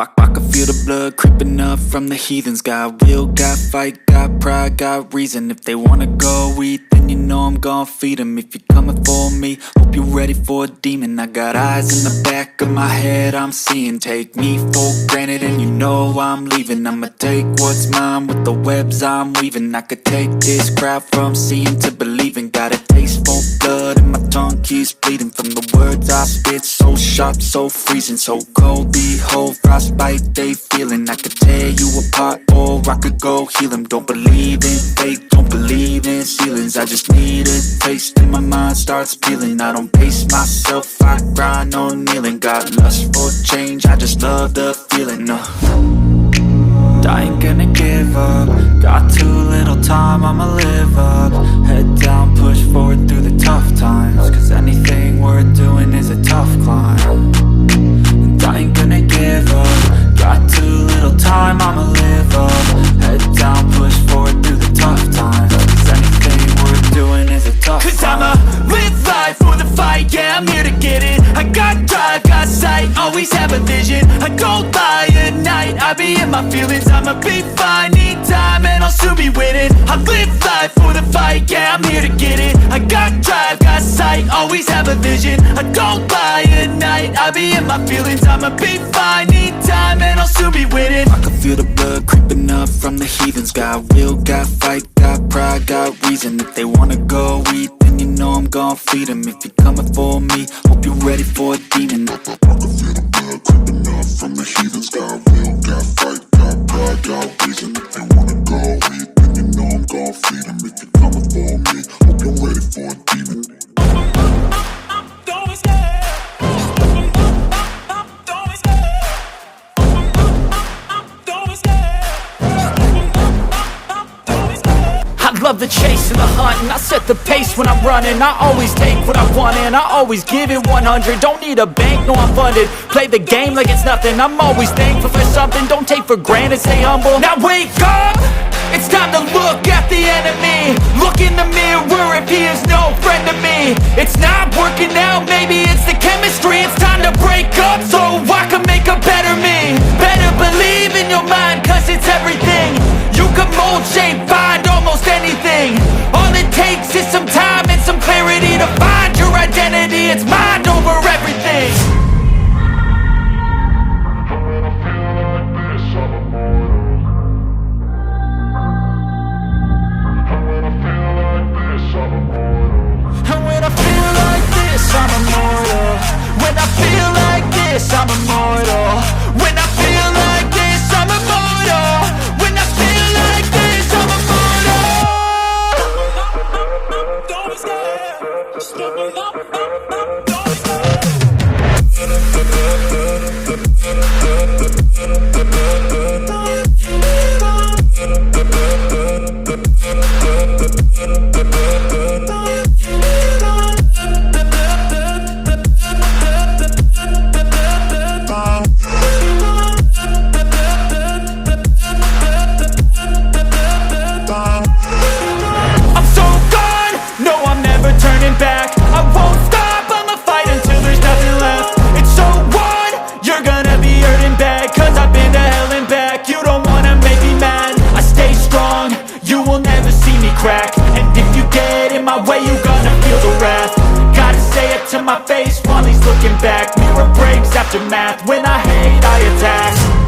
I can feel the blood creeping up from the heathens. Got will, got fight, got pride, got reason. If they wanna go eat, then you know I'm gon' feed them. If you're coming for me, hope you're ready for a demon. I got eyes in the back of my head, I'm seeing. Take me for granted and you know I'm leaving. I'ma take what's mine with the webs I'm weaving. I could take this crowd from seeing to believing. Got a taste for blood and my tongue keeps bleeding from the words I spit. So sharp, so freezing, so cold. Behold, frostbite they feeling. I could tear you apart or I could go heal them. Don't believe in fate, don't believe in ceilings. I just need a taste and my mind starts peeling. I don't pace myself, I grind on kneeling. Got lust for change, I just love the feeling. I ain't gonna give up. Got too little time, I'ma live up. Head down, push forward through the tough times. Cause anything worth doing is a tough climb. And I ain't gonna give up. Got too little time, I'ma live up. Head down, push forward through the tough times. Cause anything worth doing is a tough climb. Cause I'ma live life for the fight, yeah, I'm here to get it. I got drive, got sight, always have a vision. I don't lie at night, I be in my feelings. I'ma be fine, need time and I'll soon be winning. I live life for the fight, yeah, I'm here to get it. I got drive, got sight, always have a vision. I don't lie at night, I be in my feelings. I'ma be fine, need time and I'll soon be winning. I can feel the blood creeping up from the heathens. Got will, got fight, got pride, got reason. If they wanna go eat, then you know I'm gon' feed them. If you're coming for me, hope you're ready for a demon. I can feel the blood creeping up from the heathens. Got will, got fight, got pride, got reason. If they wanna go eat, then you know I'm gon' feed them. If you're coming for me, hope you're ready for a demon. Love the chase and the hunt, and I set the pace when I'm running. I always take what I want and I always give it 100. Don't need a bank, no I'm funded. Play the game like it's nothing. I'm always thankful for something. Don't take for granted, stay humble. Now wake up, it's time to look at the enemy. Look in the mirror if he is no friend to me. It's not working out, maybe it's the chemistry. It's time to break up so I can make a better me. feels a wrath. Gotta say it to my face while he's looking back. Mirror breaks after math. When I hate, I attack.